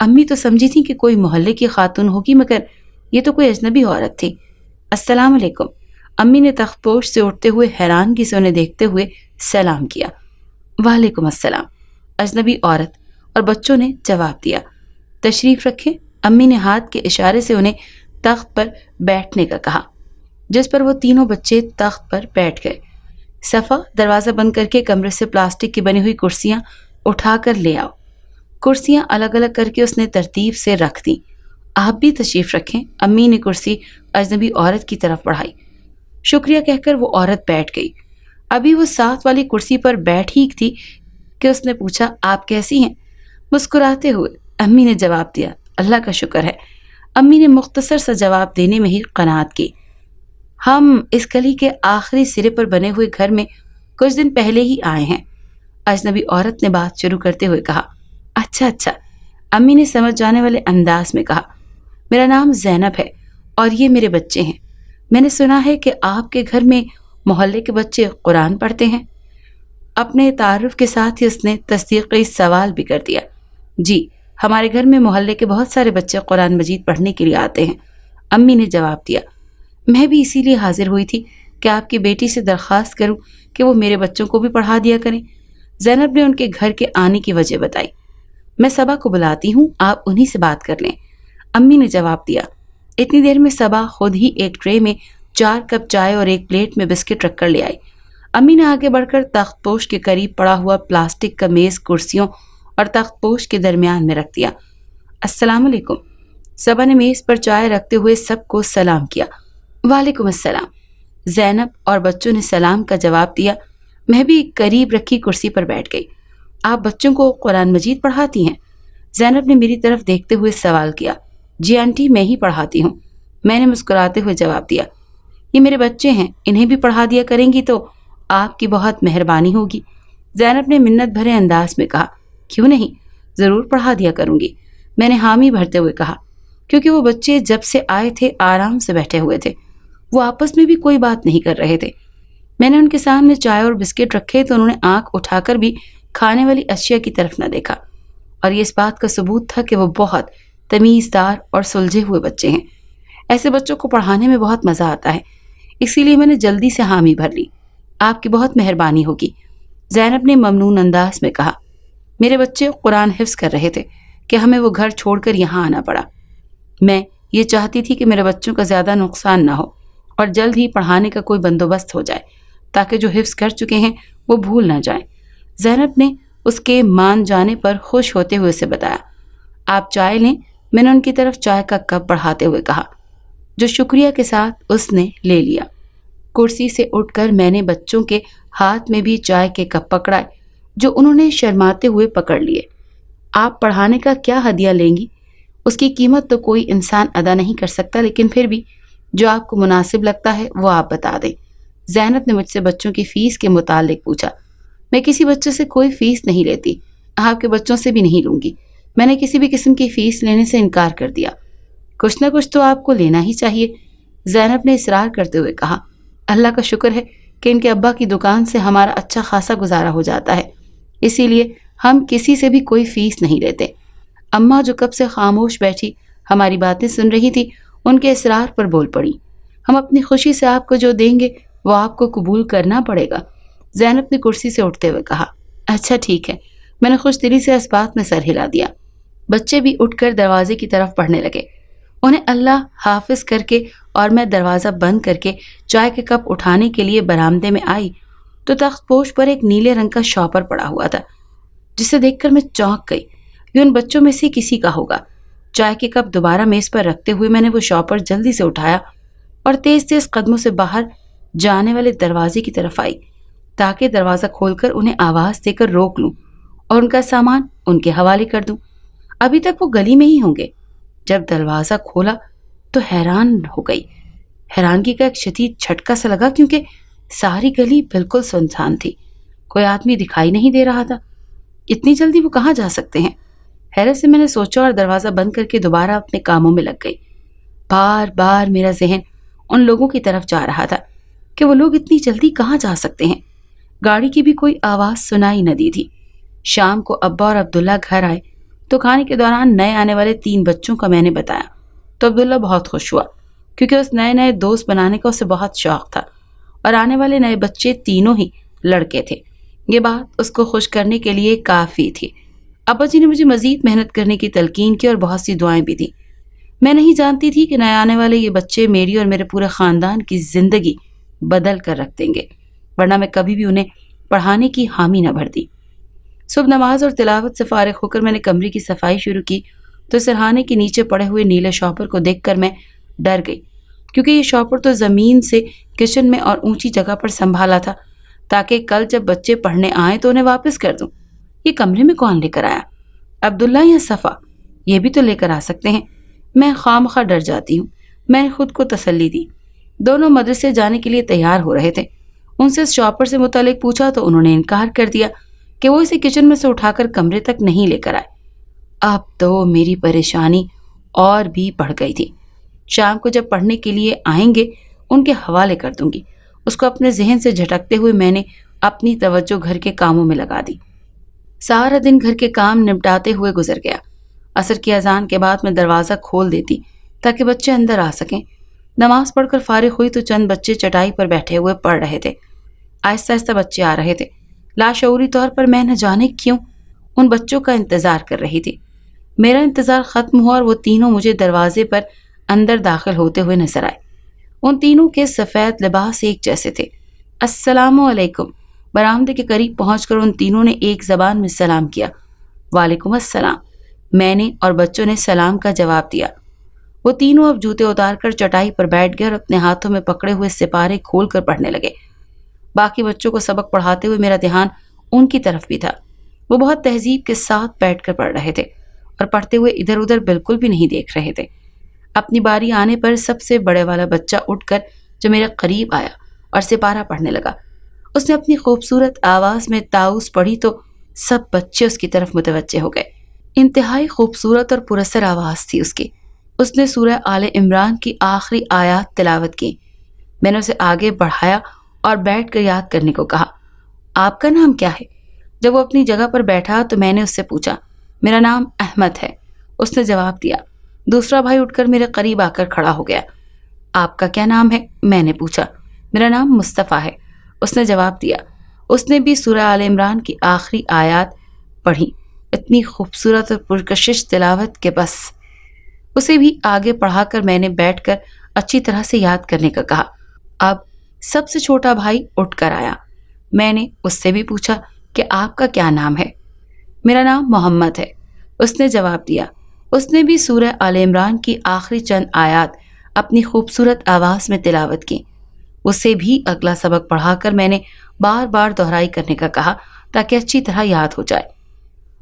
امی تو سمجھی تھی کہ کوئی محلے کی خاتون ہوگی، مگر یہ تو کوئی اجنبی عورت تھی۔ السلام علیکم۔ امی نے تخت پوش سے اٹھتے ہوئے حیرانگی سے انہیں دیکھتے ہوئے سلام کیا۔ وعلیکم السلام، اجنبی عورت اور بچوں نے جواب دیا۔ تشریف رکھیں، امی نے ہاتھ کے اشارے سے انہیں تخت پر بیٹھنے کا کہا، جس پر وہ تینوں بچے تخت پر بیٹھ گئے۔ صفا، دروازہ بند کر کے کمرے سے پلاسٹک کی بنی ہوئی کرسیاں اٹھا کر لے آؤ۔ کرسیاں الگ الگ کر کے اس نے ترتیب سے رکھ دیں۔ آپ بھی تشریف رکھیں، امی نے کرسی اجنبی عورت کی طرف بڑھائی۔ شکریہ کہہ کر وہ عورت بیٹھ گئی۔ ابھی وہ ساتھ والی کرسی پر بیٹھ ہی تھی کہ اس نے پوچھا، آپ کیسی ہیں؟ مسکراتے ہوئے امی نے جواب دیا، اللہ کا شکر ہے۔ امی نے مختصر سا جواب دینے میں ہی قناعت کی۔ ہم اس گلی کے آخری سرے پر بنے ہوئے گھر میں کچھ دن پہلے ہی آئے ہیں، اجنبی عورت نے بات شروع کرتے ہوئے کہا۔ اچھا اچھا، امی نے سمجھ جانے والے انداز میں کہا۔ میرا نام زینب ہے اور یہ میرے بچے ہیں۔ میں نے سنا ہے کہ آپ کے گھر میں محلے کے بچے قرآن پڑھتے ہیں۔ اپنے تعارف کے ساتھ ہی اس نے تصدیقی سوال بھی کر دیا۔ جی، ہمارے گھر میں محلے کے بہت سارے بچے قرآن مجید پڑھنے کے لیے آتے ہیں، امی نے جواب دیا۔ میں بھی اسی لیے حاضر ہوئی تھی کہ آپ کی بیٹی سے درخواست کروں کہ وہ میرے بچوں کو بھی پڑھا دیا کریں۔ زینب نے ان کے گھر کے آنے کی وجہ بتائی۔ میں صبا کو بلاتی ہوں، آپ انہی سے بات کر لیں، امی نے جواب دیا۔ اتنی دیر میں صبا خود ہی ایک ٹرے میں 4 کپ چائے اور ایک پلیٹ میں بسکٹ رکھ کر لے آئی۔ امی نے آگے بڑھ کر تخت پوش کے قریب پڑا ہوا پلاسٹک کا میز کرسیوں اور تخت پوش کے درمیان میں رکھ دیا۔ السلام علیکم۔ صبا نے میز پر چائے رکھتے ہوئے سب کو سلام کیا۔ وعلیکم السلام۔ زینب اور بچوں نے سلام کا جواب دیا۔ میں بھی قریب رکھی کرسی پر بیٹھ گئی۔ آپ بچوں کو قرآن مجید پڑھاتی ہیں؟ زینب نے میری طرف دیکھتے ہوئے سوال کیا۔ جی آنٹی، میں ہی پڑھاتی ہوں، میں نے مسکراتے ہوئے جواب دیا۔ یہ میرے بچے ہیں، انہیں بھی پڑھا دیا کریں گی تو آپ کی بہت مہربانی ہوگی، زینب نے منت بھرے انداز میں کہا۔ کیوں نہیں، ضرور پڑھا دیا کروں گی، میں نے حامی بھرتے ہوئے کہا، کیونکہ وہ بچے جب سے آئے تھے آرام سے بیٹھے ہوئے تھے، وہ آپس میں بھی کوئی بات نہیں کر رہے تھے۔ میں نے ان کے سامنے چائے اور بسکٹ رکھے تو انہوں نے آنکھ اٹھا کر بھی کھانے والی اشیاء کی طرف نہ دیکھا، اور یہ اس بات کا ثبوت تھا کہ وہ بہت تمیزدار اور سلجھے ہوئے بچے ہیں۔ ایسے بچوں کو پڑھانے میں بہت مزہ آتا ہے، اسی لیے میں نے جلدی سے حامی بھر لی۔ آپ کی بہت مہربانی ہوگی، زینب نے ممنون انداز میں کہا۔ میرے بچے قرآن حفظ کر رہے تھے کہ ہمیں وہ گھر چھوڑ کر یہاں آنا پڑا۔ میں یہ چاہتی تھی کہ میرے بچوں کا زیادہ نقصان نہ ہو اور جلد ہی پڑھانے کا کوئی بندوبست ہو جائے تاکہ جو حفظ کر چکے ہیں وہ بھول نہ جائیں، زینب نے اس کے مان جانے پر خوش ہوتے ہوئے اسے بتایا۔ آپ چائے لیں، میں نے ان کی طرف چائے کا کپ بڑھاتے ہوئے کہا، جو شکریہ کے ساتھ اس نے لے لیا۔ کرسی سے اٹھ کر میں نے بچوں کے ہاتھ میں بھی چائے کے کپ پکڑائے جو انہوں نے شرماتے ہوئے پکڑ لیے۔ آپ پڑھانے کا کیا ہدیہ لیں گی؟ اس کی قیمت تو کوئی انسان ادا نہیں کر سکتا، لیکن پھر بھی جو آپ کو مناسب لگتا ہے وہ آپ بتا دیں، زینب نے مجھ سے بچوں کی فیس کے متعلق پوچھا۔ میں کسی بچے سے کوئی فیس نہیں لیتی، آپ کے بچوں سے بھی نہیں لوں گی، میں نے کسی بھی قسم کی فیس لینے سے انکار کر دیا۔ کچھ نہ کچھ تو آپ کو لینا ہی چاہیے، زینب نے اصرار کرتے ہوئے کہا۔ اللہ کا شکر ہے کہ ان کے ابا کی دکان سے ہمارا اچھا خاصا گزارا ہو جاتا ہے، اسی لیے ہم کسی سے بھی کوئی فیس نہیں لیتے۔ اماں جو کب سے خاموش بیٹھی ہماری باتیں سن رہی تھی، ان کے اصرار پر بول پڑی۔ ہم اپنی خوشی سے آپ کو جو دیں گے وہ آپ کو قبول کرنا پڑے گا، زینب نے کرسی سے اٹھتے ہوئے کہا۔ اچھا ٹھیک ہے، میں نے خوش دلی سے اس بات میں سر ہلا دیا۔ بچے بھی اٹھ کر دروازے کی طرف بڑھنے لگے۔ انہیں اللہ حافظ کر کے اور میں دروازہ بند کر کے چائے کے کپ اٹھانے کے لیے برآمدے میں آئی تو تخت پوش پر ایک نیلے رنگ کا شاپر پڑا ہوا تھا، جسے دیکھ کر میں چونک گئی۔ یہ ان بچوں میں سے کسی کا ہوگا۔ چائے کے کپ دوبارہ میز پر رکھتے ہوئے میں نے وہ شاپر جلدی سے اٹھایا اور تیز تیز قدموں سے باہر جانے والے دروازے کی طرف آئی تاکہ دروازہ کھول کر انہیں آواز دے کر روک لوں اور ان کا سامان ان کے حوالے کر دوں۔ ابھی تک وہ گلی میں ہی ہوں گے۔ جب دروازہ کھولا تو حیران ہو گئی۔ حیرانگی کا ایک شدید جھٹکا سا لگا کیونکہ ساری گلی بالکل سنسان تھی، کوئی آدمی دکھائی نہیں دے رہا تھا۔ اتنی جلدی وہ کہاں جا سکتے ہیں؟ حیرت سے میں نے سوچا اور دروازہ بند کر کے دوبارہ اپنے کاموں میں لگ گئی۔ بار بار میرا ذہن ان لوگوں کی طرف جا رہا تھا کہ وہ لوگ اتنی جلدی کہاں جا سکتے ہیں۔ گاڑی کی بھی کوئی آواز سنائی نہ دی تھی۔ شام کو ابا اور عبداللہ گھر آئے تو کھانے کے دوران نئے آنے والے 3 بچوں کا میں نے بتایا تو عبداللہ بہت خوش ہوا، کیونکہ اس نئے دوست بنانے کا اسے بہت شوق تھا، اور آنے والے نئے بچے تینوں ہی لڑکے تھے۔ یہ بات اس کو خوش کرنے کے لیے کافی تھی۔ ابا جی نے مجھے مزید محنت کرنے کی تلقین کی اور بہت سی دعائیں بھی دیں۔ میں نہیں جانتی تھی کہ نئے آنے والے یہ بچے میری اور میرے پورے خاندان کی زندگی بدل کر رکھ دیں گے، ورنہ میں کبھی بھی انہیں پڑھانے کی حامی نہ بھرتی۔ صبح نماز اور تلاوت سے فارغ ہو کر میں نے کمرے کی صفائی شروع کی تو سرہانے کے نیچے پڑے ہوئے نیلے شاپر کو دیکھ کر میں ڈر گئی، کیونکہ یہ شاپر تو زمین سے کچن میں اور اونچی جگہ پر سنبھالا تھا تاکہ کل جب بچے پڑھنے آئیں تو انہیں واپس کر دوں۔ یہ کمرے میں کون لے کر آیا؟ عبداللہ یا صفا؟ یہ بھی تو لے کر آ سکتے ہیں۔ میں خواہ ڈر جاتی ہوں۔ میں نے خود کو تسلی دی۔ دونوں مدرسے جانے کے لیے تیار ہو رہے تھے۔ ان سے اس شاپر سے متعلق پوچھا تو انہوں نے انکار کر دیا کہ وہ اسے کچن میں سے اٹھا کر کمرے تک نہیں لے کر آئے۔ اب تو میری پریشانی اور بھی بڑھ گئی تھی۔ شام کو جب پڑھنے کے لیے آئیں گے ان کے حوالے کر دوں گی۔ اس کو اپنے ذہن سے جھٹکتے ہوئے میں نے اپنی توجہ گھر کے کاموں میں لگا دی۔ سارا دن گھر کے کام نمٹاتے ہوئے گزر گیا۔ عصر کی اذان کے بعد میں دروازہ کھول دیتی تاکہ بچے اندر آ سکیں۔ نماز پڑھ کر فارغ ہوئی تو چند بچے چٹائی پر بیٹھے ہوئے پڑھ رہے تھے۔ آہستہ آہستہ بچے آ رہے تھے۔ لاشعوری طور پر میں نہ جانے کیوں ان بچوں کا انتظار کر رہی تھی۔ میرا انتظار ختم ہوا اور وہ تینوں مجھے دروازے پر اندر داخل ہوتے ہوئے نظر آئے۔ ان تینوں کے سفید لباس ایک جیسے تھے۔ السلام علیکم۔ برآمدے کے قریب پہنچ کر ان تینوں نے ایک زبان میں سلام کیا۔ وعلیکم السلام۔ میں نے اور بچوں نے سلام کا جواب دیا۔ وہ تینوں اب جوتے اتار کر چٹائی پر بیٹھ گئے اور اپنے ہاتھوں میں پکڑے ہوئے سپارے کھول کر پڑھنے لگے۔ باقی بچوں کو سبق پڑھاتے ہوئے میرا دھیان ان کی طرف بھی تھا۔ وہ بہت تہذیب کے ساتھ بیٹھ کر پڑھ رہے تھے اور پڑھتے ہوئے ادھر ادھر بالکل بھی نہیں دیکھ رہے تھے۔ اپنی باری آنے پر سب سے بڑے والا بچہ اٹھ کر جو میرے قریب آیا اور سپارہ پڑھنے لگا۔ اس نے اپنی خوبصورت آواز میں طاؤس پڑھی تو سب بچے اس کی طرف متوجہ ہو گئے۔ انتہائی خوبصورت اور پراثر آواز تھی اس کی۔ اس نے سورہ آل عمران کی آخری آیات تلاوت کی۔ میں نے اسے آگے بڑھایا اور بیٹھ کر یاد کرنے کو کہا۔ آپ کا نام کیا ہے؟ جب وہ اپنی جگہ پر بیٹھا تو میں نے اس سے پوچھا۔ میرا نام احمد ہے، اس نے جواب دیا۔ دوسرا بھائی اٹھ کر میرے قریب آ کر کھڑا ہو گیا۔ آپ کا کیا نام ہے؟ میں نے پوچھا۔ میرا نام مصطفیٰ ہے، اس نے جواب دیا۔ اس نے بھی سورہ آل عمران کی آخری آیات پڑھی، اتنی خوبصورت اور پرکشش تلاوت کہ بس۔ اسے بھی آگے پڑھا کر میں نے بیٹھ کر اچھی طرح سے یاد کرنے کا کہا۔ اب سب سے چھوٹا بھائی اٹھ کر آیا۔ میں نے اس سے بھی پوچھا کہ آپ کا کیا نام ہے؟ میرا نام محمد ہے، اس نے جواب دیا۔ اس نے بھی سورہ آل عمران کی آخری چند آیات اپنی خوبصورت آواز میں تلاوت کی۔ اسے بھی اگلا سبق پڑھا کر میں نے بار بار دہرائی کرنے کا کہا تاکہ اچھی طرح یاد ہو جائے۔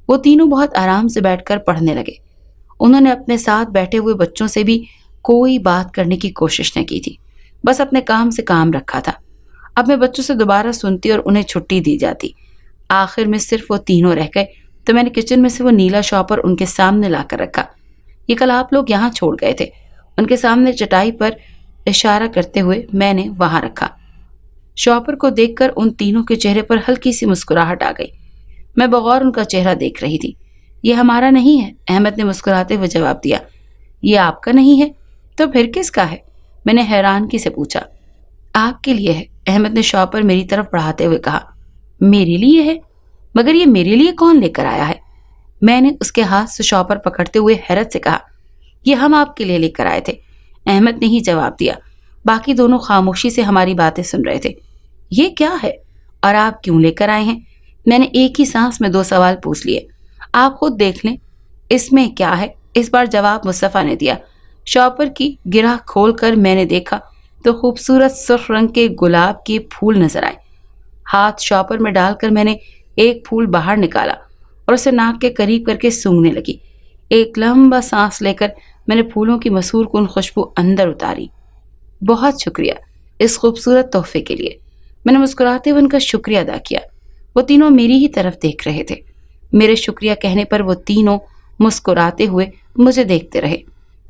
وہ تینوں بہت آرام سے بیٹھ کر پڑھنے لگے۔ انہوں نے اپنے ساتھ بیٹھے ہوئے بچوں سے بھی کوئی بات کرنے کی کوشش نہ کی تھی، بس اپنے کام سے کام رکھا تھا۔ اب میں بچوں سے دوبارہ سنتی اور انہیں چھٹی دی جاتی۔ آخر میں صرف وہ تینوں رہ گئے تو میں نے کچن میں سے وہ نیلا شاپر ان کے سامنے لا کر رکھا۔ یہ کل آپ لوگ یہاں چھوڑ گئے تھے۔ ان کے سامنے چٹائی پر اشارہ کرتے ہوئے میں نے وہاں رکھا۔ شاپر کو دیکھ کر ان تینوں کے چہرے پر ہلکی سی مسکراہٹ آ گئی۔ میں بغور ان کا چہرہ دیکھ رہی تھی۔ یہ ہمارا نہیں ہے، احمد نے مسکراتے ہوئے جواب دیا۔ یہ آپ کا نہیں ہے تو پھر کس کا ہے؟ میں نے حیرانگی سے پوچھا۔ آپ کے لیے ہے، احمد نے شاپر میری طرف بڑھاتے ہوئے کہا۔ میرے لیے ہے؟ مگر یہ میرے لیے کون لے کر آیا ہے؟ میں نے اس کے ہاتھ سے شاپر پکڑتے ہوئے حیرت سے کہا۔ یہ ہم آپ کے لیے لے کر آئے تھے، احمد نے ہی جواب دیا۔ باقی دونوں خاموشی سے ہماری باتیں سن رہے تھے۔ یہ کیا ہے اور آپ کیوں لے کر آئے ہیں؟ میں نے ایک ہی سانس میں 2 سوال پوچھ لیے۔ آپ خود دیکھ لیں اس میں کیا ہے، اس بار جواب مصطفیٰ نے دیا۔ شاپر کی گرہ کھول کر میں نے دیکھا تو خوبصورت سرخ رنگ کے گلاب کے پھول نظر آئے۔ ہاتھ شاپر میں ڈال کر میں نے ایک پھول باہر نکالا اور اسے ناک کے قریب کر کے سونگھنے لگی۔ ایک لمبا سانس لے کر میں نے پھولوں کی مسحور کن خوشبو اندر اتاری۔ بہت شکریہ اس خوبصورت تحفے کے لیے، میں نے مسکراتے ہوئے ان کا شکریہ ادا کیا۔ وہ تینوں میری ہی طرف دیکھ رہے تھے۔ میرے شکریہ کہنے پر وہ تینوں مسکراتے ہوئے مجھے دیکھتے رہے۔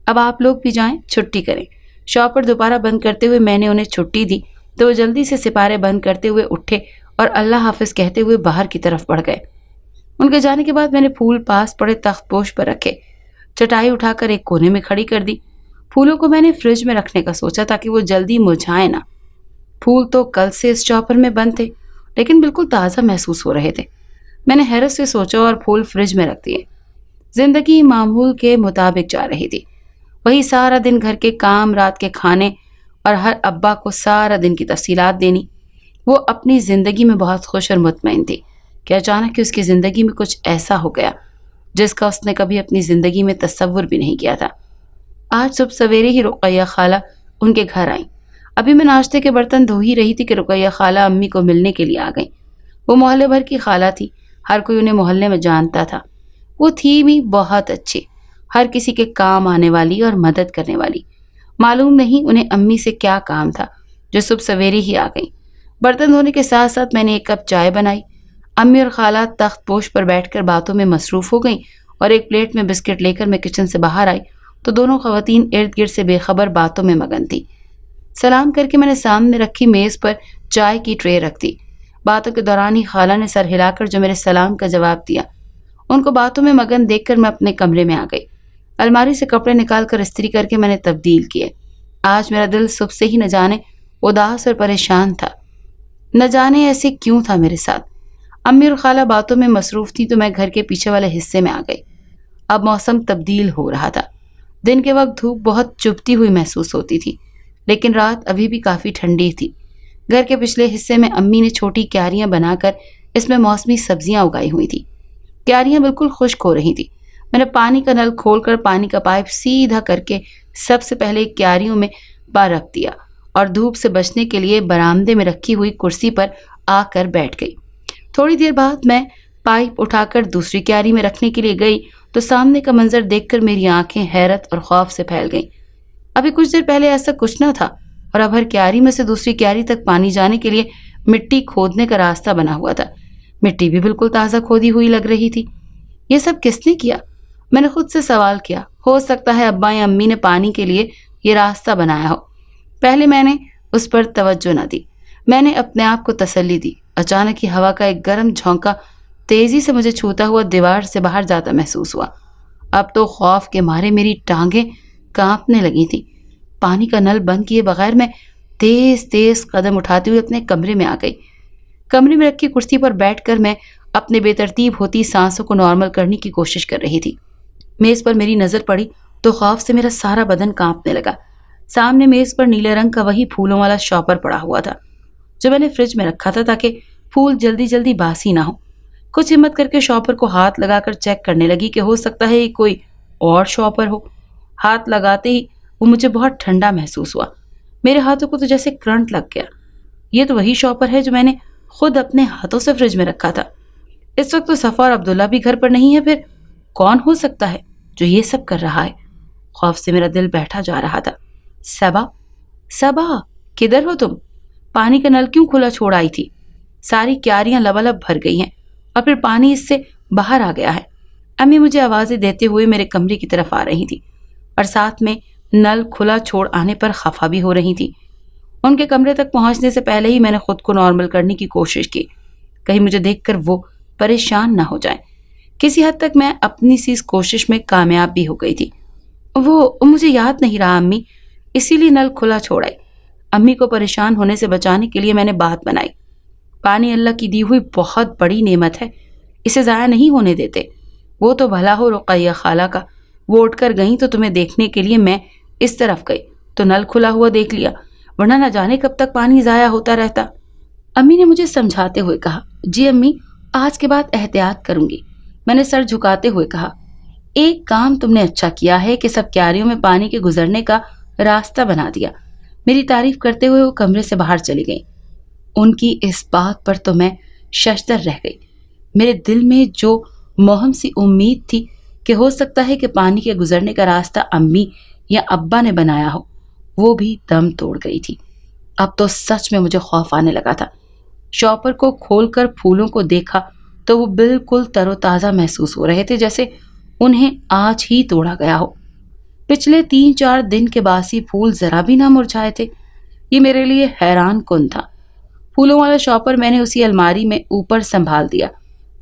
اب آپ لوگ بھی جائیں، چھٹی کریں۔ شاپر دوبارہ بند کرتے ہوئے میں نے انہیں چھٹی دی تو وہ جلدی سے سپارے بند کرتے ہوئے اٹھے اور اللہ حافظ کہتے ہوئے باہر کی طرف بڑھ گئے۔ ان کے جانے کے بعد میں نے پھول پاس پڑے تخت پوش پر رکھے، چٹائی اٹھا کر ایک کونے میں کھڑی کر دی۔ پھولوں کو میں نے فریج میں رکھنے کا سوچا تاکہ وہ جلدی مرجھائیں نہ۔ پھول تو کل سے اس چاپر میں بند تھے لیکن بالکل تازہ محسوس ہو رہے تھے۔ میں نے حیرت سے سوچا اور پھول فریج میں رکھ دیے۔ زندگی معمول کے مطابق جا رہی تھی، وہی سارا دن گھر کے کام، رات کے کھانے اور ہر ابا کو سارا دن کی تفصیلات دینی۔ وہ اپنی زندگی میں بہت خوش اور مطمئن تھی کہ اچانک اس کی زندگی میں کچھ ایسا ہو گیا جس کا اس نے کبھی اپنی زندگی میں تصور بھی نہیں کیا تھا۔ آج صبح سویرے ہی رقیہ خالہ ان کے گھر آئیں۔ ابھی میں ناشتے کے برتن دھو ہی رہی تھی کہ رقیہ خالہ امی کو ملنے کے لیے آ گئیں۔ وہ محلے بھر کی خالہ تھی، ہر کوئی انہیں محلے میں جانتا تھا۔ وہ تھی بھی بہت اچھی، ہر کسی کے کام آنے والی اور مدد کرنے والی۔ معلوم نہیں انہیں امی سے کیا کام تھا جو صبح سویرے ہی آ گئیں۔ برتن دھونے کے ساتھ ساتھ میں نے ایک کپ چائے بنائی۔ امی اور خالہ تخت پوش پر بیٹھ کر باتوں میں مصروف ہو گئیں اور ایک پلیٹ میں بسکٹ لے کر میں کچن سے باہر آئی تو دونوں خواتین ارد گرد سے بے خبر باتوں میں مگن تھی۔ سلام کر کے میں نے سامنے رکھی میز پر چائے کی ٹرے رکھ دی۔ باتوں کے دوران ہی خالہ نے سر ہلا کر جو میرے سلام کا جواب دیا۔ ان کو باتوں میں مگن دیکھ کر میں اپنے کمرے میں آ گئی۔ الماری سے کپڑے نکال کر استری کر کے میں نے تبدیل کیے۔ آج میرا دل صبح سے ہی نہ جانے اداس اور پریشان تھا، نہ جانے ایسے کیوں تھا میرے ساتھ۔ امی اور خالہ باتوں میں مصروف تھی تو میں گھر کے پیچھے والے حصے میں آ گئی۔ اب موسم تبدیل ہو رہا تھا۔ دن کے وقت دھوپ بہت چبھتی ہوئی محسوس ہوتی تھی لیکن رات ابھی بھی کافی ٹھنڈی تھی۔ گھر کے پچھلے حصے میں امی نے چھوٹی کیاریاں بنا کر اس میں موسمی سبزیاں اگائی ہوئی تھی۔ کیاریاں بالکل خشک ہو رہی تھی۔ میں نے پانی کا نل کھول کر پانی کا پائپ سیدھا کر کے سب سے پہلے کیاریوں میں پا رکھ دیا اور دھوپ سے بچنے کے لیے برآمدے میں رکھی ہوئی کرسی پر آ کر بیٹھ گئی۔ تھوڑی دیر بعد میں پائپ اٹھا کر دوسری کیاری میں رکھنے کے لیے گئی تو سامنے کا منظر دیکھ کر میری آنکھیں حیرت اور خوف سے پھیل گئیں۔ ابھی کچھ دیر پہلے ایسا کچھ نہ تھا اور اب ہر کیاری میں سے دوسری کیاری تک پانی جانے کے لیے مٹی کھودنے کا راستہ بنا ہوا تھا۔ مٹی بھی بالکل تازہ کھودی ہوئی لگ رہی تھی۔ یہ سب کس نے کیا؟ میں نے خود سے سوال کیا۔ ہو سکتا ہے ابا یا امی نے پانی کے لیے یہ راستہ بنایا ہو۔ پہلے میں نے اس پر توجہ نہ دی۔ میں نے اپنے آپ کو تسلی دی۔ اچانک ہی ہوا کا ایک گرم جھونکا تیزی سے مجھے چھوتا ہوا دیوار سے باہر جاتا محسوس ہوا۔ اب تو خوف کے مارے میری ٹانگیں کانپنے لگی تھی۔ پانی کا نل بند کیے بغیر میں تیز تیز قدم اٹھاتے ہوئے اپنے کمرے میں آ گئی۔ کمرے میں رکھی کرسی پر بیٹھ کر میں اپنے بے ترتیب ہوتی سانسوں کو نارمل کرنے کی کوشش کر رہی تھی۔ میز پر میری نظر پڑی تو خوف سے میرا سارا بدن کانپنے لگا۔ سامنے میز پر نیلے رنگ کا وہی پھولوں والا شاپر پڑا ہوا تھا جو میں نے فریج میں رکھا تھا تاکہ پھول جلدی جلدی باسی نہ ہو۔ کچھ ہمت کر کے شاپر کو ہاتھ لگا کر چیک کرنے لگی کہ ہو سکتا ہے یہ کوئی اور شاپر ہو۔ ہاتھ لگاتے ہی وہ مجھے بہت ٹھنڈا محسوس ہوا۔ میرے ہاتھوں کو تو جیسے کرنٹ لگ گیا۔ یہ تو وہی شاپر ہے جو میں نے خود اپنے ہاتھوں سے فریج میں رکھا تھا۔ اس وقت تو صفا اور عبداللہ بھی گھر پر نہیں ہے، پھر کون ہو سکتا ہے جو یہ سب کر رہا ہے؟ خوف سے میرا دل بیٹھا جا رہا تھا۔ صبا، صبا، کدھر ہو تم؟ پانی کا نل کیوں کھلا چھوڑ آئی تھی؟ ساری کیاریاں لبالب بھر گئی ہیں اور پھر پانی اس سے باہر آ گیا ہے۔ امی مجھے آوازیں دیتے ہوئے میرے کمرے کی طرف آ رہی تھی اور ساتھ میں نل کھلا چھوڑ آنے پر خفا بھی ہو رہی تھی۔ ان کے کمرے تک پہنچنے سے پہلے ہی میں نے خود کو نارمل کرنے کی کوشش کی، کہیں مجھے دیکھ کر وہ پریشان نہ ہو جائیں۔ کسی حد تک میں اپنی سی اس کوشش میں کامیاب بھی ہو گئی تھی۔ وہ مجھے یاد نہیں رہا امی، اسی لیے نل کھلا چھوڑ آئی۔ امی کو پریشان ہونے سے بچانے کے لیے میں نے بات بنائی۔ پانی اللہ کی دی ہوئی بہت بڑی نعمت ہے، اسے ضائع نہیں ہونے دیتے۔ وہ تو بھلا ہو رقیہ خالہ کا، وہ اٹھ کر گئیں تو تمہیں دیکھنے کے لیے میں اس طرف گئی تو نل کھلا ہوا دیکھ لیا، ورنہ نہ جانے کب تک پانی ضائع ہوتا رہتا۔ امی نے مجھے سمجھاتے ہوئے کہا۔ جی امی، آج کے بعد احتیاط کروں گی، میں نے سر جھکاتے ہوئے کہا۔ ایک کام تم نے اچھا کیا ہے کہ سب کیاریوں میں پانی کے گزرنے کا راستہ بنا دیا۔ میری تعریف کرتے ہوئے وہ کمرے سے باہر چلی گئیں۔ ان کی اس بات پر تو میں ششدر رہ گئی۔ میرے دل میں جو موہم سی امید تھی کہ ہو سکتا ہے کہ پانی کے گزرنے کا راستہ امی یا ابا نے بنایا ہو، وہ بھی دم توڑ گئی تھی۔ اب تو سچ میں مجھے خوف آنے لگا تھا۔ شاپر کو کھول کر پھولوں کو دیکھا تو وہ بالکل تر و تازہ محسوس ہو رہے تھے، جیسے انہیں آج ہی توڑا گیا ہو۔ پچھلے 3-4 دن کے باسی پھول ذرا بھی نہ مرجھائے تھے۔ یہ میرے لیے حیران کن تھا۔ پھولوں والا شاپر میں نے اسی الماری میں اوپر سنبھال دیا۔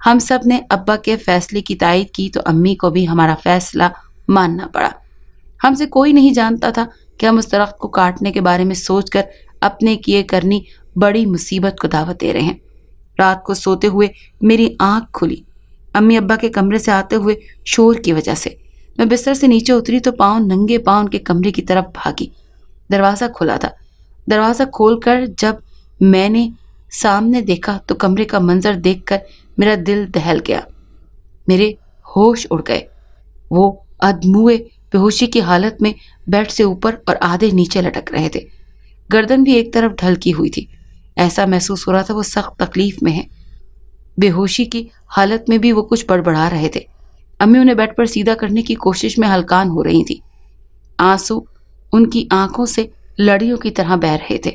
ہم سب نے ابا کے فیصلے کی تائید کی تو امی کو بھی ہمارا فیصلہ ماننا پڑا۔ ہم سے کوئی نہیں جانتا تھا کہ ہم اس درخت کو کاٹنے کے بارے میں سوچ کر اپنے کیے کرنی بڑی مصیبت کو دعوت دے رہے ہیں۔ رات کو سوتے ہوئے میری آنکھ کھلی، امی ابا کے کمرے سے آتے ہوئے شور کی وجہ سے۔ میں بستر سے نیچے اتری تو ننگے پاؤں کے کمرے کی طرف بھاگی۔ دروازہ کھلا تھا۔ دروازہ کھول کر جب میں نے سامنے دیکھا تو کمرے کا منظر دیکھ کر میرا دل دہل گیا۔ میرے ہوش اڑ گئے۔ وہ ادموئے بے ہوشی کی حالت میں بیڈ سے اوپر اور آدھے نیچے لٹک رہے تھے۔ گردن بھی ایک طرف ڈھلکی ہوئی تھی۔ ایسا محسوس ہو رہا تھا وہ سخت تکلیف میں ہے۔ بے ہوشی کی حالت میں بھی وہ کچھ بڑبڑا رہے تھے۔ امی انہیں بیڈ پر سیدھا کرنے کی کوشش میں ہلکان ہو رہی تھی۔ آنسو ان کی آنکھوں سے لڑیوں کی طرح بہہ رہے تھے۔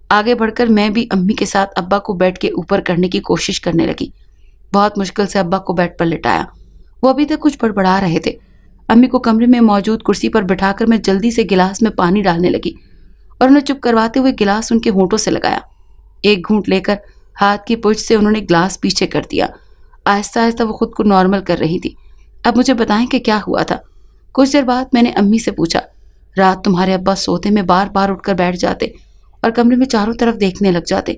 آگے بڑھ کر میں بھی امی کے ساتھ ابا کو بیڈ کے اوپر کرنے کی کوشش کرنے لگی۔ بہت مشکل سے ابا کو بیڈ پر لٹایا۔ وہ ابھی تک کچھ بڑبڑا رہے تھے۔ امی کو کمرے میں موجود کرسی پر بٹھا کر میں جلدی سے گلاس میں پانی ڈالنے لگی اور انہیں چپ کرواتے ہوئے گلاس ان کے ہونٹوں سے لگایا۔ ایک گھونٹ لے کر ہاتھ کی پشت سے انہوں نے گلاس پیچھے کر دیا۔ آہستہ آہستہ وہ خود کو نارمل کر رہی تھی۔ اب مجھے بتائیں کہ کیا ہوا تھا۔ کچھ دیر بعد میں نے امی سے پوچھا، رات تمہارے ابا سوتے میں بار بار اٹھ کر بیٹھ جاتے اور کمرے میں چاروں طرف دیکھنے لگ جاتے۔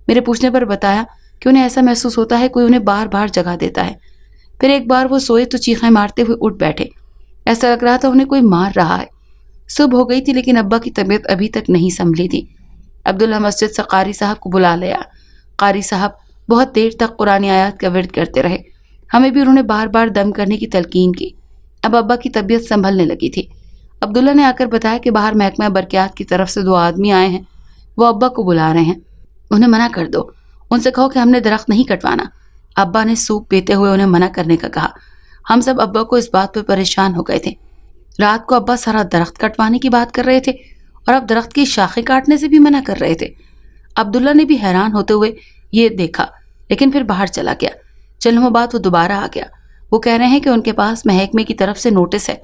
میرے پوچھنے پر بتایا کہ انہیں ایسا محسوس ہوتا ہے کوئی انہیں بار بار جگا دیتا ہے۔ پھر ایک بار وہ سوئے تو چیخیں مارتے ہوئے اٹھ بیٹھے، ایسا لگ رہا تھا انہیں کوئی مار رہا ہے۔ صبح ہو گئی تھی لیکن ابا کی طبیعت ابھی تک نہیں سنبھلی تھی۔ عبداللہ مسجد سے قاری صاحب کو بلا لیا۔ قاری صاحب بہت دیر تک قرآن آیات کا ورد کرتے رہے۔ ہمیں بھی انہوں نے بار بار دم کرنے کی تلقین کی۔ اب ابا کی طبیعت سنبھلنے لگی تھی۔ عبداللہ نے آ کر بتایا کہ باہر محکمہ برقیات کی طرف سے 2 آدمی آئے ہیں، وہ ابا کو بلا رہے ہیں، انہیں منع کر دو، ان سے کہو کہ ہم نے درخت نہیں کٹوانا۔ ابا نے سوپ پیتے ہوئے انہیں منع کرنے کا کہا۔ ہم سب ابا کو اس بات پہ پریشان ہو گئے تھے۔ رات کو ابا سارا درخت کٹوانے کی بات کر رہے تھے اور اب درخت کی شاخیں کاٹنے سے بھی منع کر رہے تھے۔ عبداللہ نے بھی حیران ہوتے ہوئے یہ دیکھا لیکن پھر باہر چلا گیا۔ چند لمحوں بعد وہ دوبارہ آ گیا۔ وہ کہہ رہے ہیں کہ ان کے پاس محکمے کی طرف سے نوٹس ہے،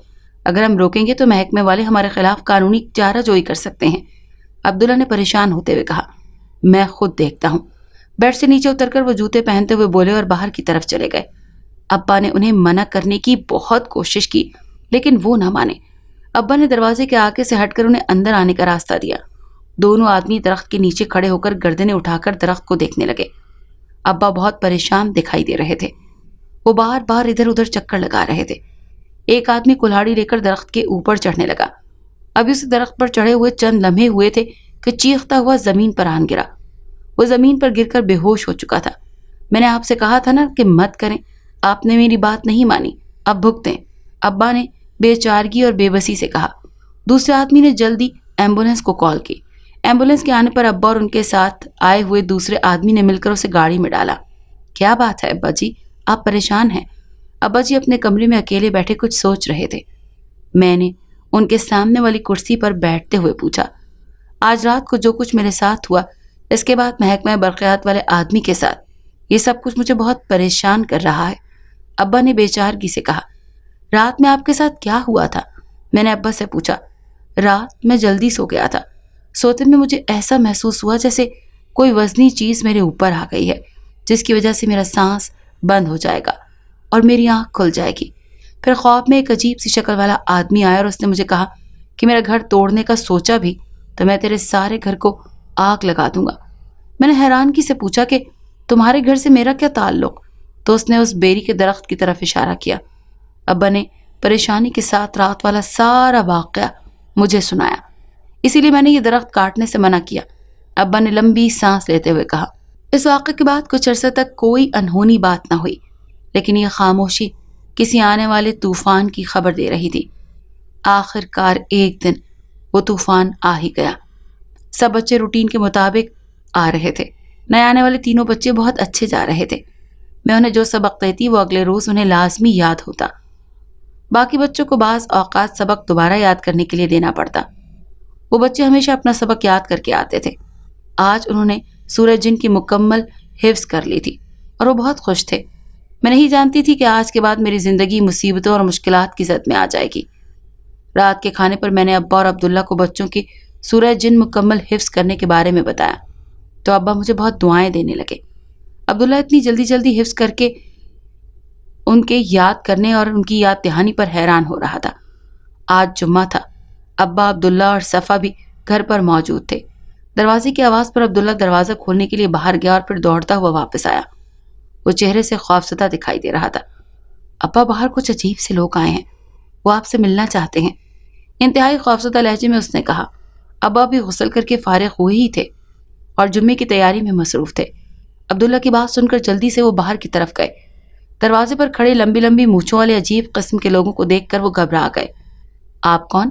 اگر ہم روکیں گے تو محکمے والے ہمارے خلاف قانونی چارہ جوئی کر سکتے ہیں۔ عبداللہ نے پریشان ہوتے ہوئے کہا، میں خود دیکھتا ہوں۔ بیڈ سے نیچے اتر کر وہ جوتے پہنتے ہوئے بولے اور باہر کی طرف چلے گئے۔ ابا نے انہیں منع کرنے کی بہت کوشش کی لیکن وہ نہ مانے۔ ابا نے دروازے کے آگے سے ہٹ کر انہیں اندر آنے کا راستہ دیا۔ دونوں آدمی درخت کے نیچے کھڑے ہو کر گردنیں اٹھا کر درخت کو دیکھنے لگے۔ ابا بہت پریشان دکھائی دے رہے تھے۔ وہ بار بار ادھر ادھر چکر لگا رہے تھے۔ ایک آدمی کلہاڑی لے کر درخت کے اوپر چڑھنے لگا۔ ابھی اسے درخت پر چڑھے ہوئے چند لمحے ہوئے تھے کہ چیختا ہوا زمین پر آن گرا۔ وہ زمین پر گر کر بے ہوش ہو چکا تھا۔ میں نے آپ سے کہا تھا نا کہ مت کریں، آپ نے میری بات نہیں مانی، اب بھگتیں، ابا نے بے چارگی اور بے بسی سے کہا۔ دوسرے آدمی نے جلدی ایمبولینس کو کال کی۔ ایمبولینس کے آنے پر ابا اور ان کے ساتھ آئے ہوئے دوسرے آدمی نے مل کر اسے گاڑی میں ڈالا۔ کیا بات ہے ابا جی، آپ پریشان ہیں؟ ابا جی اپنے کمرے میں اکیلے بیٹھے کچھ سوچ رہے تھے۔ میں نے ان کے سامنے والی کرسی پر بیٹھتے ہوئے پوچھا، آج رات کو جو کچھ میرے ساتھ ہوا، اس کے بعد محکمہ برقیات والے آدمی کے ساتھ، یہ سب کچھ مجھے بہت پریشان کر رہا ہے۔ ابا نے بے چارگی سے کہا، رات میں آپ کے ساتھ کیا ہوا تھا؟ میں نے ابا سے پوچھا۔ رات میں جلدی سو گیا تھا۔ سوتے میں مجھے ایسا محسوس ہوا جیسے کوئی وزنی چیز میرے اوپر آ گئی ہے، جس کی وجہ سے میرا سانس بند ہو جائے گا اور میری آنکھ کھل جائے گی۔ پھر خواب میں ایک عجیب سی شکل والا آدمی آیا اور اس نے مجھے کہا کہ میرا گھر توڑنے کا سوچا بھی تو میں تیرے سارے گھر کو آگ لگا دوں گا۔ میں نے حیرانگی سے پوچھا کہ تمہارے گھر سے میرا کیا تعلق؟ تو اس نے اس بیری کے درخت کی طرف اشارہ کیا۔ ابا نے پریشانی کے ساتھ رات والا سارا واقعہ مجھے سنایا، اسی لیے میں نے یہ درخت کاٹنے سے منع کیا۔ ابا نے لمبی سانس لیتے ہوئے کہا، اس واقعے کے بعد کچھ عرصے تک کوئی انہونی بات نہ ہوئی، لیکن یہ خاموشی کسی آنے والے طوفان کی خبر دے رہی تھی۔ آخر کار ایک دن وہ طوفان آ ہی گیا۔ سب بچے روٹین کے مطابق آ رہے تھے۔ نئے آنے والے تینوں بچے بہت اچھے جا رہے تھے۔ میں انہیں جو سبق دیتی وہ اگلے روز انہیں لازمی یاد ہوتا۔ باقی بچوں کو بعض اوقات سبق دوبارہ یاد کرنے کے لیے دینا پڑتا۔ وہ بچے ہمیشہ اپنا سبق یاد کر کے آتے تھے۔ آج انہوں نے سورہ جن کی مکمل حفظ کر لی تھی اور وہ بہت خوش تھے۔ میں نہیں جانتی تھی کہ آج کے بعد میری زندگی مصیبتوں اور مشکلات کی زد میں آ جائے گی۔ رات کے کھانے پر میں نے ابا اور عبداللہ کو بچوں کی سورہ جن مکمل حفظ کرنے کے بارے میں بتایا تو ابا مجھے بہت دعائیں دینے لگے۔ عبداللہ اتنی جلدی جلدی حفظ کر کے ان کے یاد کرنے اور ان کی یاد دہانی پر حیران ہو رہا تھا۔ آج جمعہ تھا۔ ابا، عبداللہ اور صفا بھی گھر پر موجود تھے۔ دروازے کی آواز پر عبداللہ دروازہ کھولنے کے لیے باہر گیا اور پھر دوڑتا ہوا واپس آیا۔ وہ چہرے سے خوفزدہ دکھائی دے رہا تھا۔ ابا، باہر کچھ عجیب سے لوگ آئے ہیں، وہ آپ سے ملنا چاہتے ہیں، انتہائی خوفزدہ لہجے میں اس نے کہا۔ ابا بھی غسل کر کے فارغ ہوئے ہی تھے اور جمعے کی تیاری میں مصروف تھے۔ عبداللہ کی بات سن کر جلدی سے وہ باہر کی طرف گئے۔ دروازے پر کھڑے لمبی لمبی مونچھوں والے عجیب قسم کے لوگوں کو دیکھ کر وہ گھبرا گئے۔ آپ کون؟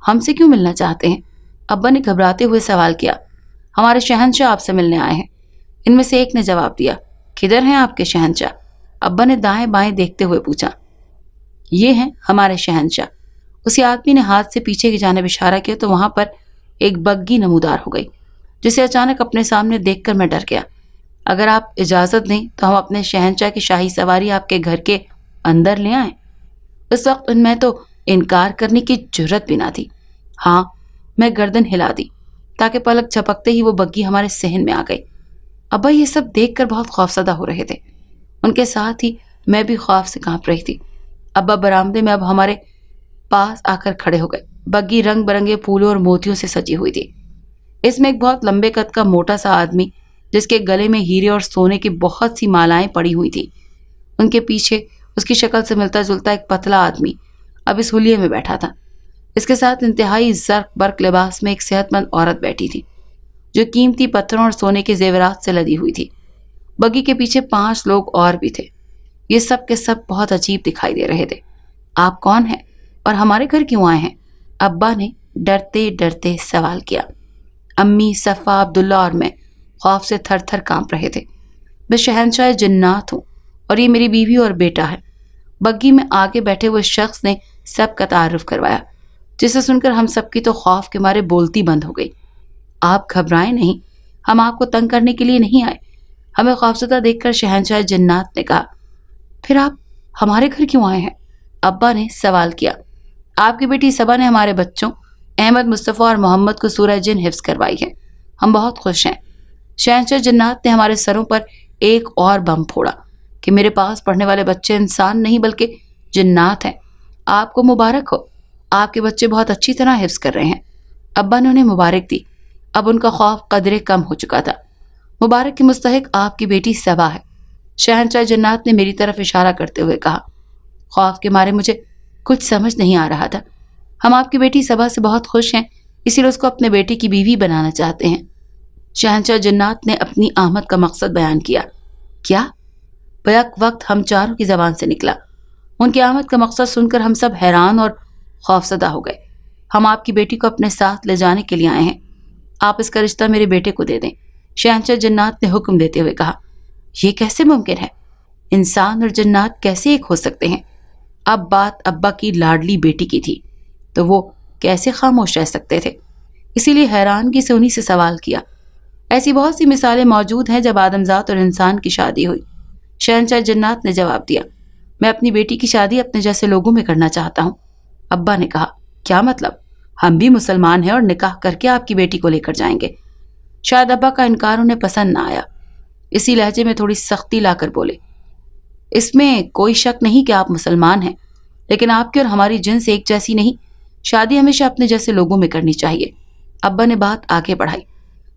ہم سے کیوں ملنا چاہتے ہیں؟ ابا نے گھبراتے ہوئے سوال کیا۔ ہمارے شہنشاہ آپ سے ملنے آئے ہیں، ان میں سے ایک نے جواب دیا۔ کدھر ہیں آپ کے شہنشاہ؟ ابا نے دائیں بائیں دیکھتے ہوئے پوچھا۔ یہ ہیں ہمارے شہنشاہ۔ اسی آدمی نے ہاتھ سے پیچھے کی جانب اشارہ کیا تو وہاں پر ایک بگی نمودار ہو گئی، جسے اچانک اپنے سامنے دیکھ کر میں ڈر گیا۔ اگر آپ اجازت دیں تو ہم اپنے شہنشاہ کی شاہی سواری آپ کے گھر کے اندر لے آئیں۔ اس وقت ان میں تو انکار کرنے کی جرت بھی نہ تھی۔ ہاں، میں گردن ہلا دی تاکہ پلک جھپکتے ہی وہ بگی ہمارے صحن میں آ گئی۔ ابا یہ سب دیکھ کر بہت خوفزدہ ہو رہے تھے، ان کے ساتھ ہی میں بھی خوف سے کانپ رہی تھی۔ ابا برآمدے میں اب ہمارے پاس آ کر کھڑے ہو گئے۔ بگی رنگ برنگے پھولوں اور موتیوں سے سجی ہوئی تھی۔ اس میں ایک بہت لمبے قد کا موٹا سا آدمی، جس کے گلے میں ہیرے اور سونے کی بہت سی مالائیں پڑی ہوئی تھی، ان کے پیچھے اس کی شکل سے ملتا جلتا ایک پتلا آدمی اب اس حلیے میں بیٹھا تھا۔ اس کے ساتھ انتہائی زرق برق لباس میں ایک صحت مند عورت بیٹھی تھی، جو قیمتی پتھروں اور سونے کے زیورات سے لدی ہوئی تھی۔ بگی کے پیچھے 5 لوگ اور بھی تھے۔ یہ سب کے سب بہت عجیب دکھائی دے رہے تھے۔ آپ کون ہیں اور ہمارے گھر کیوں آئے ہیں؟ ابا نے ڈرتے ڈرتے سوال کیا۔ امی، صفا، عبداللہ اور میں خوف سے تھر تھر کانپ رہے تھے۔ میں شہنشاہ جنات ہوں اور یہ میری بیوی اور بیٹا ہے۔ بگی میں آگے بیٹھے ہوئے شخص نے سب کا تعارف کروایا، جسے سن کر ہم سب کی تو خوف کے مارے بولتی بند ہو گئی۔ آپ گھبرائیں نہیں، ہم آپ کو تنگ کرنے کے لیے نہیں آئے، ہمیں خوفزدہ دیکھ کر شہنشاہ جنات نے کہا۔ پھر آپ ہمارے گھر کیوں آئے ہیں؟ ابا نے سوال کیا۔ آپ کی بیٹی صبا نے ہمارے بچوں احمد، مصطفیٰ اور محمد کو سورہ جن حفظ کروائی ہے، ہم بہت خوش ہیں۔ شہنشاہ جنات نے ہمارے سروں پر ایک اور بم پھوڑا کہ میرے پاس پڑھنے والے بچے انسان نہیں بلکہ جنات ہیں۔ آپ کو مبارک ہو، آپ کے بچے بہت اچھی طرح حفظ کر رہے ہیں۔ ابا نے انہیں مبارک دی۔ اب ان کا خوف قدرے کم ہو چکا تھا۔ مبارک کی مستحق آپ کی بیٹی صبا ہے، شہنشاہ جنات نے میری طرف اشارہ کرتے ہوئے کہا۔ خوف کے مارے مجھے کچھ سمجھ نہیں آ رہا تھا۔ ہم آپ کی بیٹی صبا سے بہت خوش ہیں، اسی لیے اس کو اپنے بیٹے کی بیوی بنانا چاہتے ہیں۔ شہنشاہ جنات نے اپنی آمد کا مقصد بیان کیا۔ کیا؟ بیک وقت ہم چاروں کی زبان سے نکلا۔ ان کی آمد کا مقصد سن کر ہم سب حیران اور خوفزدہ ہو گئے۔ ہم آپ کی بیٹی کو اپنے ساتھ لے جانے کے لیے آئے ہیں، آپ اس کا رشتہ میرے بیٹے کو دے دیں، شہنشاہ جنات نے حکم دیتے ہوئے کہا۔ یہ کیسے ممکن ہے؟ انسان اور جنات کیسے ایک ہو سکتے ہیں؟ اب بات ابا کی لاڈلی بیٹی کی تھی تو وہ کیسے خاموش رہ سکتے تھے؟ اسی لیے حیرانگی سے انہی سے سوال کیا۔ ایسی بہت سی مثالیں موجود ہیں جب آدمزاد اور انسان کی شادی ہوئی، شہنشاہ جنات نے جواب دیا۔ میں اپنی بیٹی کی شادی اپنے جیسے لوگوں میں کرنا چاہتا ہوں۔ ابا نے کہا۔ کیا مطلب؟ ہم بھی مسلمان ہیں اور نکاح کر کے آپ کی بیٹی کو لے کر جائیں گے۔ شاید ابا کا انکار انہیں پسند نہ آیا، اسی لہجے میں تھوڑی سختی لا کر بولے۔ اس میں کوئی شک نہیں کہ آپ مسلمان ہیں، لیکن آپ کی اور ہماری جنس ایک جیسی نہیں، شادی ہمیشہ اپنے جیسے لوگوں میں کرنی چاہیے۔ ابا نے بات آگے بڑھائی۔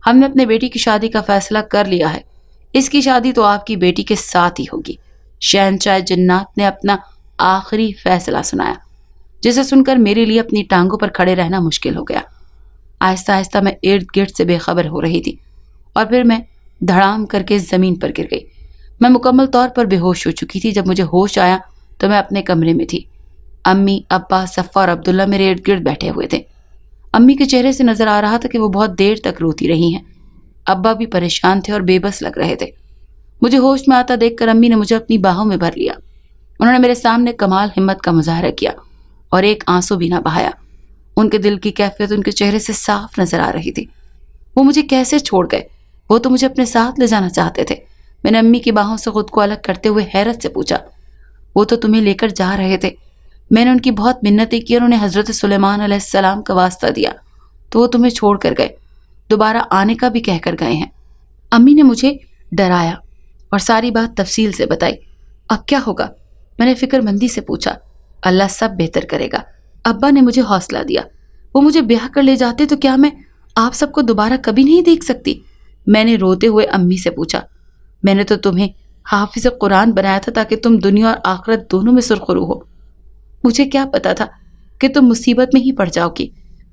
ہم نے اپنے بیٹی کی شادی کا فیصلہ کر لیا ہے، اس کی شادی تو آپ کی بیٹی کے ساتھ ہی ہوگی۔ شہنشاہ جنات نے اپنا آخری فیصلہ سنایا، جسے سن کر میرے لیے اپنی ٹانگوں پر کھڑے رہنا مشکل ہو گیا۔ آہستہ آہستہ میں ارد گرد سے بے خبر ہو رہی تھی اور پھر میں دھڑام کر کے زمین پر گر گئی۔ میں مکمل طور پر بے ہوش ہو چکی تھی۔ جب مجھے ہوش آیا تو میں اپنے کمرے میں تھی۔ امی، ابا، صفا اور عبداللہ میرے ارد گرد بیٹھے ہوئے تھے۔ امی کے چہرے سے نظر آ رہا تھا کہ وہ بہت دیر تک روتی رہی ہیں۔ ابا بھی پریشان تھے اور بے بس لگ رہے تھے۔ مجھے ہوش میں آتا دیکھ کر امی نے مجھے اپنی باہوں میں بھر لیا۔ انہوں نے میرے سامنے کمال ہمت کا مظاہرہ کیا اور ایک آنسو بھی نہ بہایا۔ ان کے دل کی کیفیت ان کے چہرے سے صاف نظر آ رہی تھی۔ وہ مجھے کیسے چھوڑ گئے؟ وہ تو مجھے اپنے ساتھ لے جانا چاہتے تھے۔ میں نے امی کی باہوں سے خود کو الگ کرتے ہوئے حیرت سے پوچھا۔ وہ تو تمہیں لے کر جا رہے تھے۔ میں نے ان کی بہت منتیں کی اور انہیں حضرت سلیمان علیہ السلام کا واسطہ دیا تو وہ تمہیں چھوڑ کر گئے، دوبارہ آنے کا بھی کہہ کر گئے ہیں۔ امی نے مجھے ڈرایا اور ساری بات تفصیل سے بتائی۔ اب کیا ہوگا؟ میں نے فکر مندی سے پوچھا۔ اللہ سب بہتر کرے گا۔ ابا نے مجھے حوصلہ دیا۔ وہ مجھے بیاہ کر لے جاتے تو کیا میں آپ سب کو دوبارہ کبھی نہیں دیکھ سکتی؟ میں نے روتے ہوئے امی سے پوچھا۔ میں نے تو تمہیں حافظ قرآن بنایا تھا تاکہ تم دنیا اور آخرت دونوں میں سرخرو ہو۔ مجھے کیا پتا تھا کہ تم مصیبت میں ہی پڑ جاؤ گی۔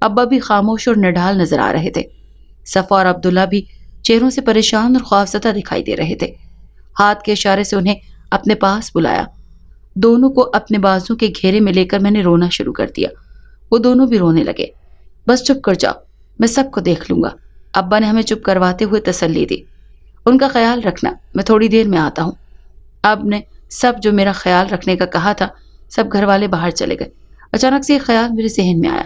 ابا بھی خاموش اور نڈھال نظر آ رہے تھے۔ صفا اور عبداللہ بھی چہروں سے پریشان اور خوفزدہ دکھائی دے رہے تھے۔ ہاتھ کے اشارے سے انہیں اپنے پاس بلایا۔ دونوں کو اپنے بازو کے گھیرے میں لے کر میں نے رونا شروع کر دیا۔ وہ دونوں بھی رونے لگے۔ بس چپ کر جاؤ، میں سب کو دیکھ لوں گا، ابا نے ہمیں چپ کرواتے ہوئے تسلی دی۔ ان کا خیال رکھنا، میں تھوڑی دیر میں آتا ہوں۔ اب نے سب جو میرا خیال رکھنے کا کہا تھا، سب گھر والے باہر چلے گئے۔ اچانک سے ایک خیال میرے ذہن میں آیا۔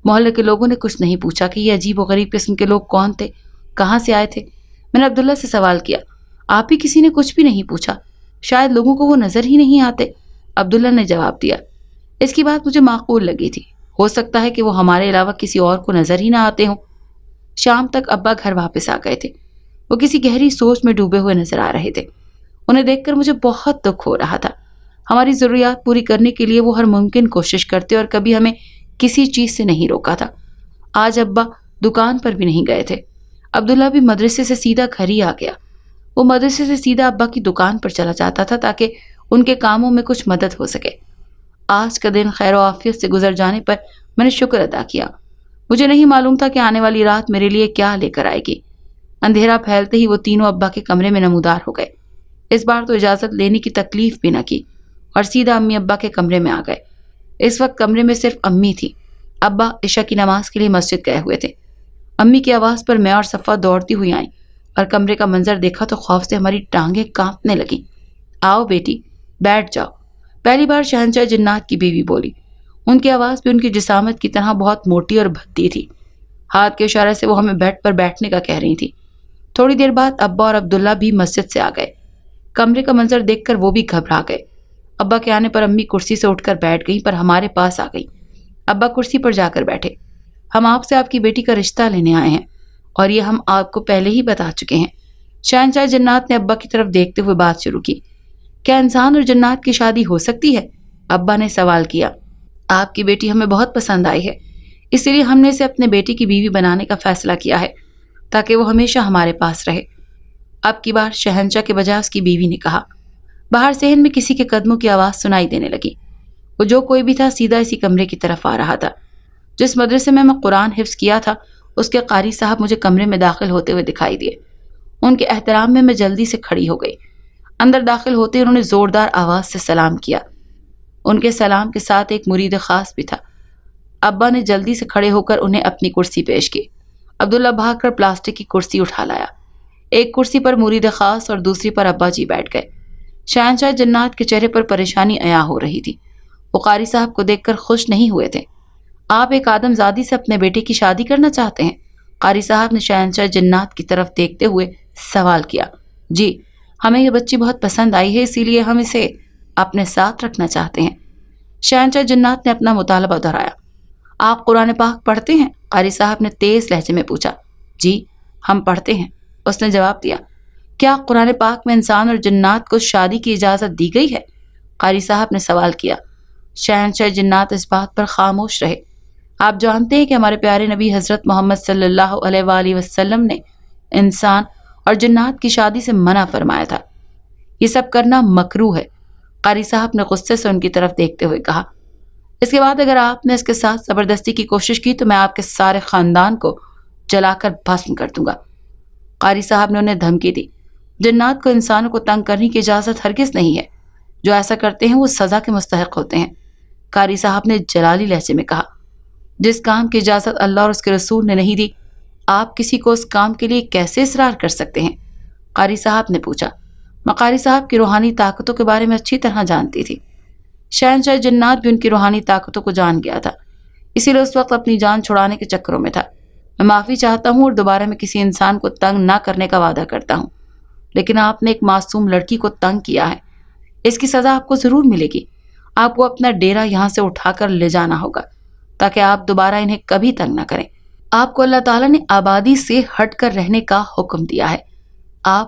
محلے کے لوگوں نے کچھ نہیں پوچھا کہ یہ عجیب و غریب قسم کے لوگ کون تھے، کہاں سے آئے تھے۔ میں نے عبداللہ سے سوال کیا۔ آپ ہی کسی نے کچھ بھی نہیں پوچھا، شاید لوگوں کو وہ نظر ہی نہیں آتے، عبداللہ نے جواب دیا۔ اس کی بات مجھے معقول لگی تھی۔ ہو سکتا ہے کہ وہ ہمارے علاوہ کسی اور کو نظر ہی نہ آتے ہوں۔ شام تک ابا گھر واپس آ گئے تھے۔ وہ کسی گہری سوچ میں ڈوبے ہوئے نظر آ رہے تھے۔ انہیں دیکھ کر مجھے بہت دکھ ہو رہا تھا۔ ہماری ضروریات پوری کرنے کے لیے وہ ہر ممکن کوشش کرتے اور کبھی ہمیں کسی چیز سے نہیں روکا تھا۔ آج ابا دکان پر بھی نہیں گئے تھے۔ عبداللہ بھی مدرسے سے سیدھا گھر ہی آ گیا۔ وہ مدرسے سے سیدھا ابا کی دکان پر چلا جاتا تھا تاکہ ان کے کاموں میں کچھ مدد ہو سکے۔ آج کا دن خیر و عافیت سے گزر جانے پر میں نے شکر ادا کیا۔ مجھے نہیں معلوم تھا کہ آنے والی رات میرے لیے کیا لے کر آئے گی۔ اندھیرا پھیلتے ہی وہ تینوں ابا کے کمرے میں نمودار ہو گئے۔ اس بار تو اجازت لینے کی تکلیف بھی نہ کی اور سیدھا امی ابا کے کمرے میں آ گئے۔ اس وقت کمرے میں صرف امی تھی۔ ابا عشاء کی نماز کے لیے مسجد گئے ہوئے تھے۔ امی کی آواز پر میں اور صفا دوڑتی ہوئی آئیں اور کمرے کا منظر دیکھا تو خوف سے ہماری ٹانگیں کانپنے لگیں۔ آؤ بیٹی، بیٹھ جاؤ، پہلی بار شہنشاہ جنات کی بیوی بولی۔ ان کی آواز بھی ان کی جسامت کی طرح بہت موٹی اور بھدی تھی۔ ہاتھ کے اشارے سے وہ ہمیں بیڈ پر بیٹھنے کا کہہ رہی تھی۔ تھوڑی دیر بعد ابا اور عبداللہ بھی مسجد سے آ گئے۔ کمرے کا منظر دیکھ کر وہ بھی گھبرا گئے۔ ابا کے آنے پر امی کرسی سے اٹھ کر بیٹھ گئیں پر ہمارے پاس آ گئیں۔ ابا کرسی پر جا کر بیٹھے۔ ہم آپ سے آپ کی بیٹی کا رشتہ لینے آئے ہیں اور یہ ہم آپ کو پہلے ہی بتا چکے ہیں۔ شہنشاہ جنات نے ابا کی طرف دیکھتے ہوئے بات شروع کی۔ کیا انسان اور جنات کی شادی ہو سکتی ہے؟ ابا نے سوال کیا۔ آپ کی بیٹی ہمیں بہت پسند آئی ہے، اسی لیے ہم نے اسے اپنے بیٹی کی بیوی بنانے کا فیصلہ کیا ہے تاکہ وہ ہمیشہ ہمارے پاس رہے۔ اب کی بار شہنشاہ کے بجائے اس کی بیوی نے کہا۔ باہر صحن میں کسی کے قدموں کی آواز سنائی دینے لگی۔ وہ جو کوئی بھی تھا سیدھا اسی کمرے کی طرف آ رہا تھا۔ جس مدرسے میں قرآن حفظ کیا تھا اس کے قاری صاحب مجھے کمرے میں داخل ہوتے ہوئے دکھائی دیے۔ ان کے احترام میں جلدی سے کھڑی ہو گئی۔ اندر داخل ہوتے انہوں نے زوردار آواز سے سلام کیا۔ ان کے سلام کے ساتھ ایک مرید خاص بھی تھا۔ ابا نے جلدی سے کھڑے ہو کر انہیں اپنی کرسی پیش کی۔ عبداللہ بھاگ کر پلاسٹک کی کرسی اٹھا لایا۔ ایک کرسی پر مرید خاص اور دوسری پر ابا جی بیٹھ گئے۔ شہنشاہ جنات کے چہرے پر پریشانی عیاں ہو رہی تھی۔ وہ قاری صاحب کو دیکھ کر خوش نہیں ہوئے تھے۔ آپ ایک آدم زادی سے اپنے بیٹے کی شادی کرنا چاہتے ہیں؟ قاری صاحب نے شہنشاہ جنات کی طرف دیکھتے ہوئے سوال کیا۔ جی، ہمیں یہ بچی بہت پسند آئی ہے، اسی لیے ہم اسے اپنے ساتھ رکھنا چاہتے ہیں۔ شہنشاہ جنات نے اپنا مطالبہ دہرایا۔ آپ قرآن پاک پڑھتے ہیں؟ قاری صاحب نے تیز لہجے میں پوچھا۔ جی، ہم پڑھتے ہیں، اس نے جواب دیا۔ کیا قرآن پاک میں انسان اور جنات کو شادی کی اجازت دی گئی ہے؟ قاری صاحب نے سوال کیا۔ شہنشاہ جنات اس بات پر خاموش رہے۔ آپ جانتے ہیں کہ ہمارے پیارے نبی حضرت محمد صلی اللہ علیہ وآلہ وسلم نے انسان اور جنات کی شادی سے منع فرمایا تھا۔ یہ سب کرنا مکروہ ہے، قاری صاحب نے غصے سے ان کی طرف دیکھتے ہوئے کہا۔ اس کے بعد اگر آپ نے اس کے ساتھ زبردستی کی کوشش کی تو میں آپ کے سارے خاندان کو جلا کر بھسم کر دوں گا۔ قاری صاحب نے انہیں دھمکی دی۔ جنات کو انسانوں کو تنگ کرنے کی اجازت ہرگز نہیں ہے۔ جو ایسا کرتے ہیں وہ سزا کے مستحق ہوتے ہیں، قاری صاحب نے جلالی لہجے میں کہا۔ جس کام کی اجازت اللہ اور اس کے رسول نے نہیں دی، آپ کسی کو اس کام کے لیے کیسے اصرار کر سکتے ہیں؟ قاری صاحب نے پوچھا۔ میں قاری صاحب کی روحانی طاقتوں کے بارے میں اچھی طرح جانتی تھی۔ شہنشاہ جنات بھی ان کی روحانی طاقتوں کو جان گیا تھا، اسی لیے اس وقت اپنی جان چھڑانے کے چکروں میں تھا۔ میں معافی چاہتا ہوں اور دوبارہ میں کسی انسان کو تنگ نہ کرنے کا وعدہ کرتا ہوں، لیکن آپ نے ایک معصوم لڑکی کو تنگ کیا ہے، اس کی سزا آپ کو ضرور ملے گی۔ آپ کو اپنا ڈیرا یہاں سے اٹھا کر لے جانا ہوگا تاکہ آپ دوبارہ انہیں کبھی تنگ نہ کریں۔ آپ کو اللہ تعالیٰ نے آبادی سے ہٹ کر رہنے کا حکم دیا ہے۔ آپ